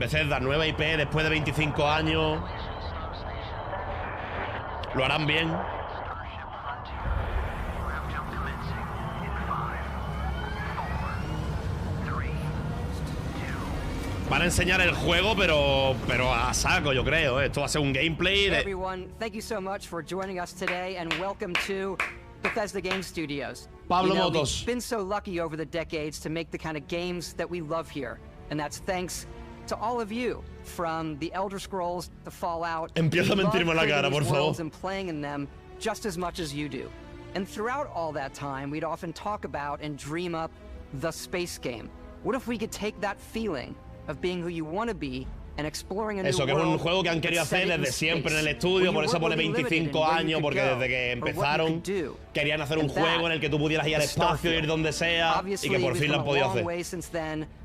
Bethesda, nueva IP después de 25 años. Lo harán bien. Van a enseñar el juego, pero a saco, yo creo. Esto va a ser un gameplay de... Everyone, thank you so much for joining us today and welcome to Bethesda Game Studios. Pablo Motos. We've been so lucky over the decades to make the kind of games that we love here, and that's thanks to all of you, from the Elder Scrolls to Fallout. Empieza a mentirme la cara, por favor. And playing in them just as much as you do. And throughout all that time, we'd often talk about and dream up the space game. What if we could take that feeling of being who you want to be and exploring a new world? Eso, que es un juego que han querido hacer desde siempre en el estudio, por eso pone 25 años, porque desde que empezaron querían hacer un juego en el que tú pudieras ir al espacio, ir donde sea, y que por fin lo han podido hacer.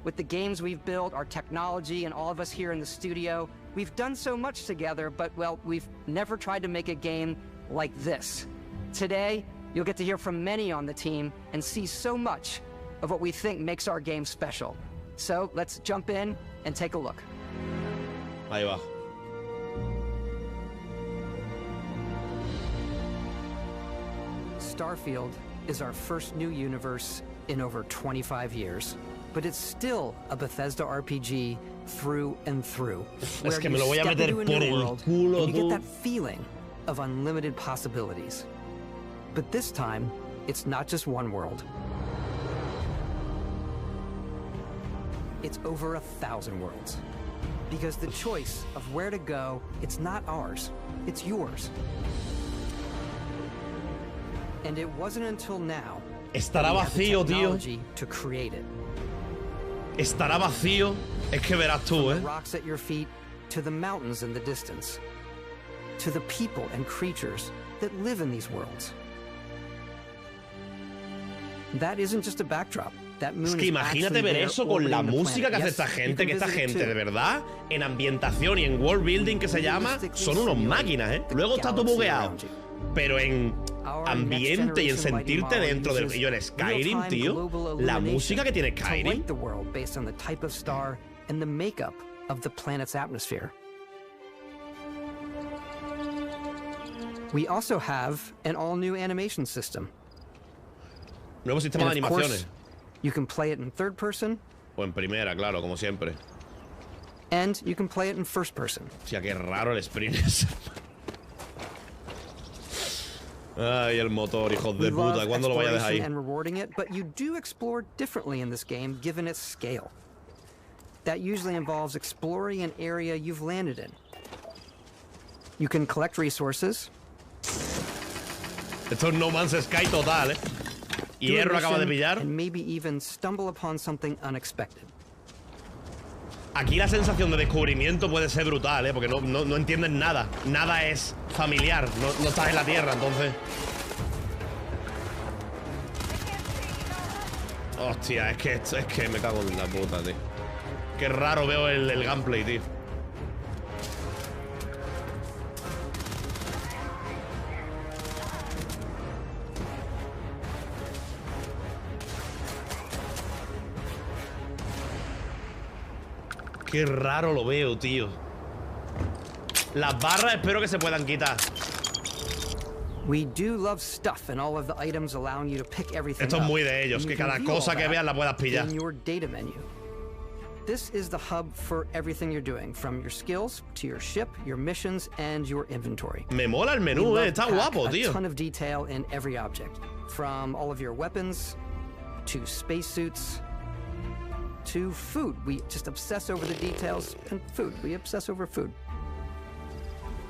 With the games we've built, our technology, and all of us here in the studio, we've done so much together, but well, we've never tried to make a game like this. Today, you'll get to hear from many on the team and see so much of what we think makes our game special. So let's jump in and take a look. Ahí va. STARFIELD is our first new universe in over 25 years, but it's still a Bethesda RPG through and through. Es que me lo voy a meter por el culo, you get that feeling of unlimited possibilities. But this time, it's not just one world. It's over 1,000 worlds. Because the choice of where to go, it's not ours, it's yours. And it wasn't until now Estará vacío, tío. to create it. Estará vacío. Es que verás tú, From the rocks at your feet to the mountains in the distance, to the people and creatures that live in these worlds. That isn't just a backdrop. Es que imagínate ver eso con la música que hace esta gente, que esta gente de verdad, en ambientación y en world building que se llama, son unos máquinas, ¿eh? Luego está todo bugueado, pero en ambiente y en sentirte dentro del... Y yo en Skyrim, tío, la música que tiene Skyrim. We also have an all-new animation system. Nuevo sistema de animaciones. You can play it in third person. O en primera, claro, como siempre. And you can play it in first person. Hostia, qué raro el sprint ese. Ay, el motor, hijos de puta. ¿Cuándo lo vaya a dejar ahí? And rewarding it, but you do explore differently in this game given its scale. That usually involves exploring an area you've landed in. You can collect resources. Esto es No Man's Sky total, ¿eh? Hierro lo acaba de pillar. And maybe even stumble upon something unexpected. Aquí la sensación de descubrimiento puede ser brutal, ¿eh? Porque no entiendes nada. Nada es familiar. No estás en la Tierra, entonces... Hostia, es que me cago en la puta, tío. Qué raro veo el gameplay, tío. Qué raro lo veo, tío. Las barras espero que se puedan quitar. Esto es muy de ellos, que cada cosa que veas la puedas pillar. This is the hub for everything you're doing, from your skills to your ship, your missions, and your inventory. Me mola el menú, está guapo, tío. A ton of detail in every object, from all of your weapons to spacesuits to food. We just obsess over the details, and food. We obsess over food.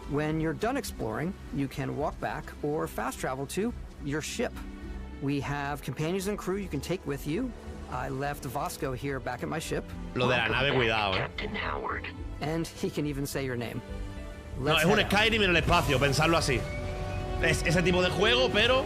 When you're done exploring, you can walk back or fast travel to your ship. We have companions and crew you can take with you. I left Vasco here back at my ship. Lo de la nave, cuidado, Captain Howard. And he can even say your name. No, es un Skyrim en el espacio, pensarlo así. Es ese tipo de juego, pero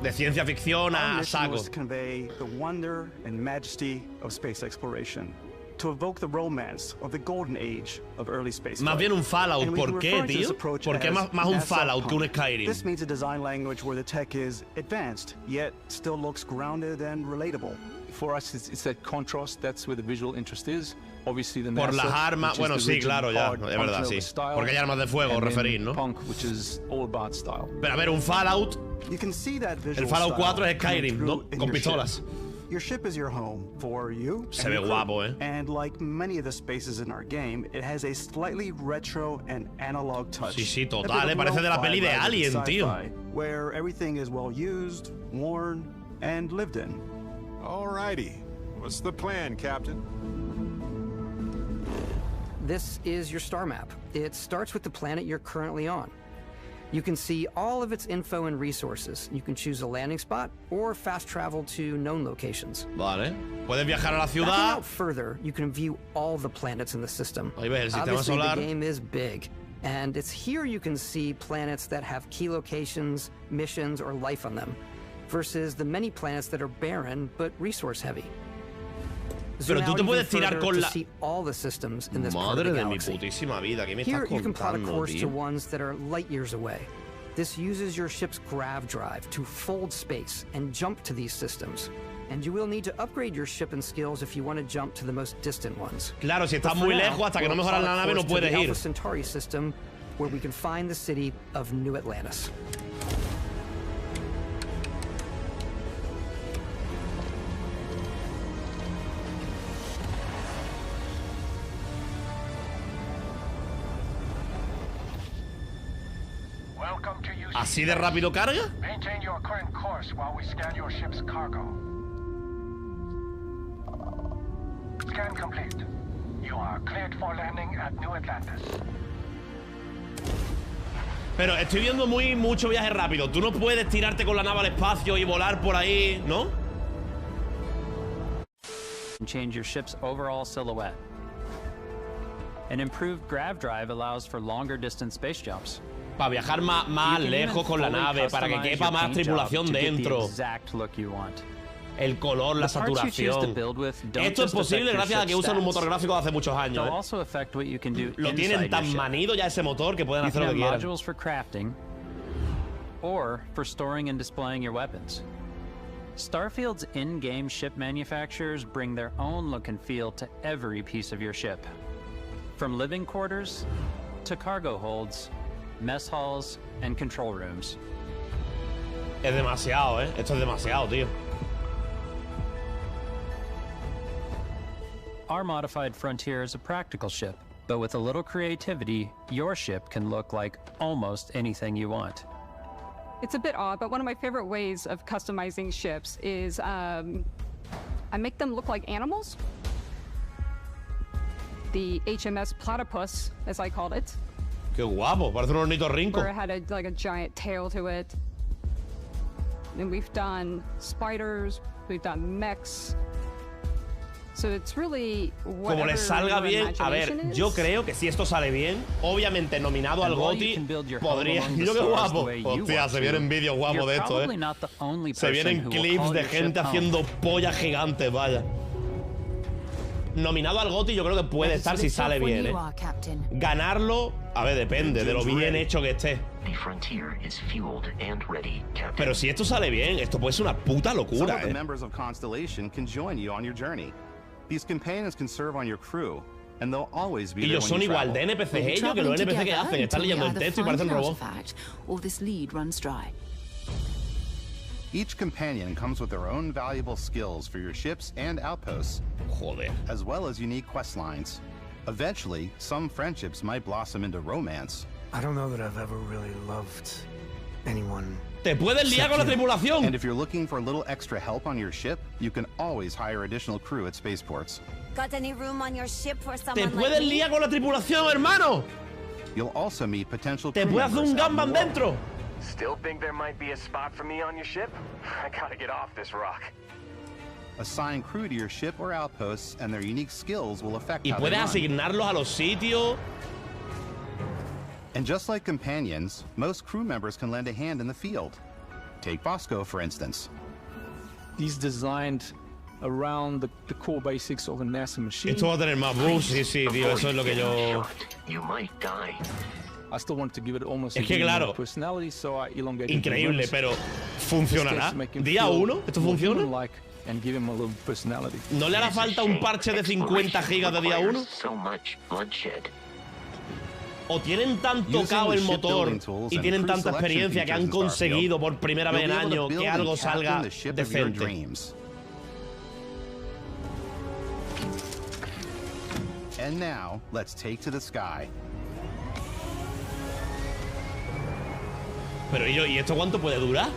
de ciencia ficción a saco. To convey the wonder and majesty of space exploration, to evoke the romance of the golden age of early space. Más bien un Fallout, ¿por qué, tío? ¿Por qué más un Fallout que un Skyrim? This means a design language where the tech is advanced, yet still looks grounded and relatable. for us, it's that contrast. That's where the visual interest is. Obviously, the Por NASA, las armas, which is bueno, the sí, rigid, claro, ya, hard, es verdad, sí. style, Porque hay armas de fuego, and then referís, ¿no? Punk, which is all about style. Pero a ver, un Fallout. You can see that visual El Fallout 4 es style Skyrim, coming ¿no? through in Con your pistolas. ship. Your ship is your home for you. Se ve guapo, ¿eh? And like many of the spaces in our game, it has a slightly retro and analog touch. Sí, sí, total, parece de la peli de Alien, tío. Where everything is well used, worn, and lived in. Alrighty. What's the plan, Captain? This is your star map. It starts with the planet you're currently on. You can see all of its info and resources. You can choose a landing spot or fast travel to known locations. Vale. Puedes viajar a la Backing ciudad. out further, you can view all the planets in the system. Ahí ves, el sistema Obviously, solar. the game is big, and it's here you can see planets that have key locations, missions, or life on them, versus the many planets that are barren but resource heavy. Pero tú te puedes tirar con la... Madre de mi putísima vida, ¿qué me estás Here you can plot a contando, course to tío? ones that are light years away. This uses your ship's grav drive to fold space and jump to these systems. And you will need to upgrade your ship and skills if you want to jump to the most distant ones. Claro, si estás muy lejos, hasta que no mejoras la nave no puedes ir. Alpha Centauri system, where we can find the city of New Atlantis. ¿Así de rápido carga? Maintain your current course while we scan your ship's cargo. Scan complete. You are cleared for landing at New Atlantis. Pero estoy viendo mucho viaje rápido. Tú no puedes tirarte con la nave al espacio y volar por ahí, ¿no? Change your ship's overall silhouette. An improved grav drive allows for longer distance space jumps. Para viajar más lejos con la nave, para que quepa más tripulación dentro. El color, la saturación. Esto es posible gracias a que usan un motor gráfico de hace muchos años, ¿eh? Lo tienen tan manido ya ese motor que pueden hacer lo que quieran. Modules for crafting or for storing and displaying your weapons. Starfield's in-game ship manufacturers bring their own look and feel to every piece of your ship. From living quarters to cargo holds, mess halls, and control rooms. Es demasiado, ¿eh? Esto es demasiado, tío. Our modified Frontier is a practical ship, but with a little creativity, your ship can look like almost anything you want. It's a bit odd, but one of my favorite ways of customizing ships is I make them look like animals. The HMS Platypus, as I called it. Qué guapo, parece un ornitorrinco. Where it had like a giant tail to it. And we've done spiders, we've done mechs. So it's really como les salga bien, a ver, yo creo que si esto sale bien, obviamente nominado al GOTY, podría... Yo qué guapo. Hostia, se vienen vídeos guapos de esto, ¿eh? Se vienen clips de gente haciendo pollas gigantes, vaya. Nominado al GOTY yo creo que puede estar si sale bien, ¿eh? Ganarlo, a ver, depende de lo bien hecho que esté. Pero si esto sale bien, esto puede ser una puta locura, ¿eh? These companions can serve on your crew, and they'll always be y ellos son igual de NPCs ellos que los NPCs que hacen. Están leyendo el texto y parecen robots. Each companion comes with their own valuable skills for your ships and outposts. Joder. As well as unique quest lines. Eventually, some friendships might blossom into romance. I don't know that I've ever really loved anyone. Te puedes liar con la tripulación. And if you're looking for a little extra help on your ship, you can always hire additional crew at spaceports. Got any room on your ship for someone Te puedes liar con la tripulación, hermano. You'll also meet potential crew Te puedes hacer un Ganban dentro. Still think there might be a spot for me on your ship? I gotta get off this rock. Assign crew to your ship or outposts, and their unique skills will affect y how puedes they run. asignarlos a los sitios. And just like companions, most crew members can lend a hand in the field. Take Bosco, for instance. He's designed around the core basics of a NASA machine. Esto va a tener más bugs, sí, tío, eso es lo que yo... I still want to give it almost es que claro, personality, so I elongated increíble, pero ¿funcionará? ¿Día 1? ¿Esto funciona? and give him a little personality. ¿No le hará falta un parche de 50 gigas de día 1? ¿O tienen tan tocado el motor y tienen tanta experiencia que han conseguido por primera vez en años que algo salga decente? And now, let's take to the sky. Pero ¿y esto cuánto puede durar?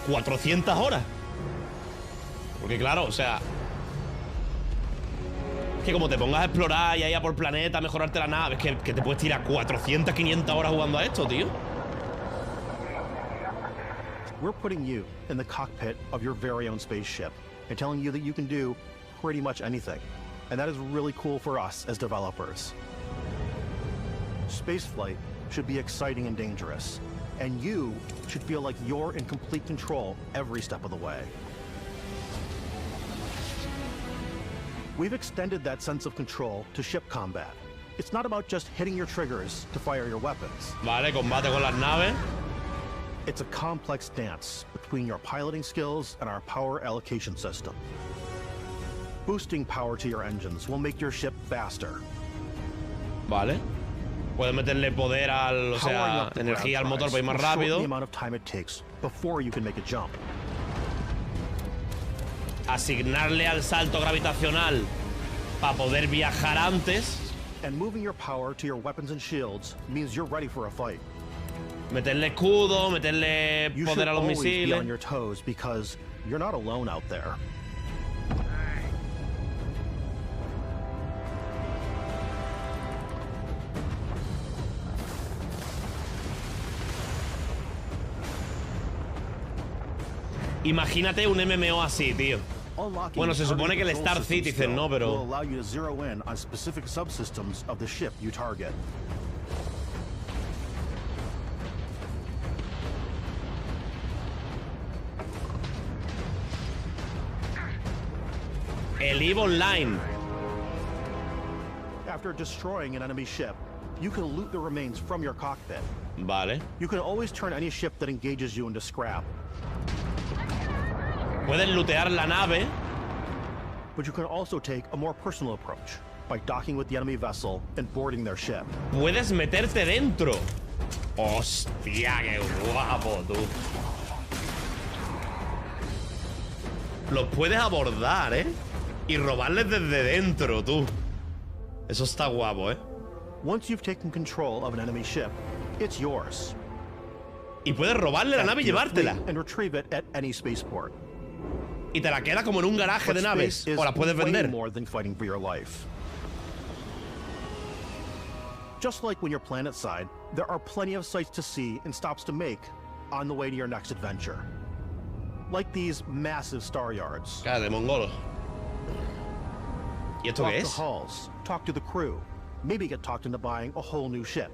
400 horas. Porque claro, o sea, es que como te pongas a explorar y a ir a por planeta, a mejorarte la nave, es que te puedes tirar 400, 500 horas jugando a esto, tío. We're putting you in the cockpit of your very own spaceship and telling you that you can do pretty much anything. And that is really cool for us as developers. Spaceflight should be exciting and dangerous, and you should feel like you're in complete control every step of the way. We've extended that sense of control to ship combat. It's not about just hitting your triggers to fire your weapons. Vale, combate con las naves. It's a complex dance between your piloting skills and our power allocation system. Boosting power to your engines will make your ship faster. Vale. Puedes meterle poder al, o sea, energía al motor para ir más rápido. Asignarle al salto gravitacional para poder viajar antes. And moving your power to your weapons and shields means you're ready for a fight. Meterle escudo, meterle poder a los misiles. You should always be on your toes because you're not alone out there. Imagínate un MMO así, tío. Bueno, se supone que el Star Citizen, ¿no? Pero el EVE Online. After destroying an enemy ship, you can loot the remains from your cockpit. Vale. You can always turn any ship that engages you into scrap. Puedes lootear la nave. But you can also take a more personal approach by docking with the enemy vessel and boarding their ship. Puedes meterte dentro. Hostia, qué guapo, tú. Los puedes abordar, ¿eh? Y robarles desde dentro, tú. Eso está guapo, ¿eh? Once you've taken control of an enemy ship, it's yours. Y puedes robarle la nave y llevártela. And retrieve it at any spaceport. Y te la queda como en un garaje de naves. O la puedes vender. More than fighting for your life. Just like when you're planetside, there are plenty of sights to see and stops to make on the way to your next adventure. Like these massive star yards. Cara de mongolo. ¿Y esto qué es? Talk to hulls, talk to the crew. Maybe get talked into buying a whole new ship.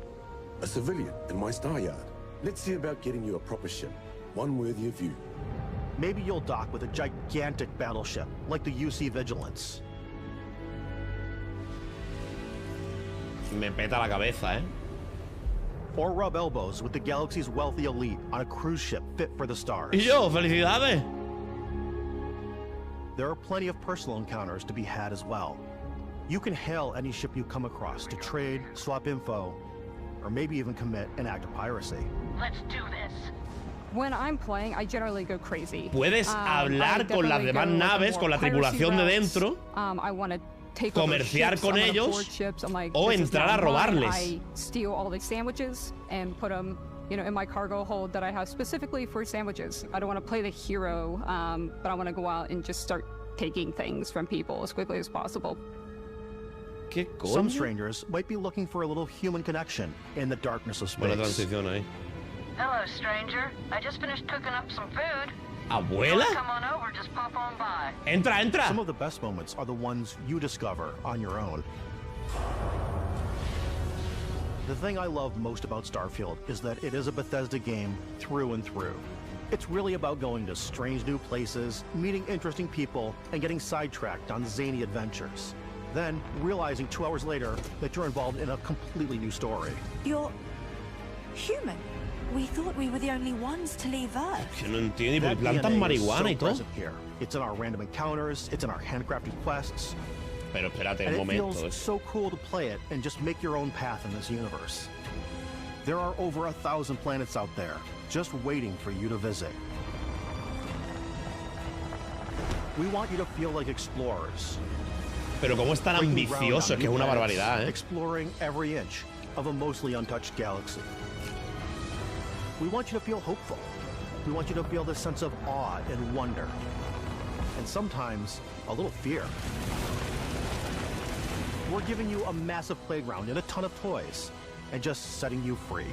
A civilian in my star yard. Let's see about getting you a proper ship. One worthy of you. Maybe you'll dock with a gigantic battleship, like the UC Vigilance. Me peta la cabeza, ¿eh? Or rub elbows with the galaxy's wealthy elite on a cruise ship fit for the stars. Y yo, felicidades. There are plenty of personal encounters to be had as well. You can hail any ship you come across to trade, swap info, or maybe even commit an act of piracy. Let's do this. When I'm playing, I generally go crazy. Puedes hablar con las demás naves, con la tripulación de dentro, comerciar con ellos o entrar a robarles. I steal all the sandwiches and put them, you know, in my cargo hold that I have specifically for sandwiches. I don't want to play the hero, but I want to go out and just start taking things from people as quickly as possible. ¿Qué coño? Some strangers might be looking for a little human connection in the darkness of space. Buena transición ahí. Hello, stranger. I just finished cooking up some food. ¿Abuela? Come on over, just pop on by. Entra, entra. Some of the best moments are the ones you discover on your own. The thing I love most about Starfield is that it is a Bethesda game through and through. It's really about going to strange new places, meeting interesting people, and getting sidetracked on zany adventures. Then, realizing 2 hours later that you're involved in a completely new story. You're human. We thought we were the only ones to leave Earth. Que no entiendo, y That plantan DNA is marihuana y so todo. present here. It's in our random encounters, it's in our handcrafted quests. Pero espérate And un it momento. feels so cool to play it and just make your own path in this universe. There are over 1,000 planets out there, just waiting for you to visit. We want you to feel like explorers. Pero cómo es tan breaking ground ambicioso, on es que es new una planets, barbaridad, ¿eh? Exploring every inch of a mostly untouched galaxy. We want you to feel hopeful. We want you to feel this sense of awe and wonder. And sometimes, a little fear. We're giving you a massive playground and a ton of toys, and just setting you free.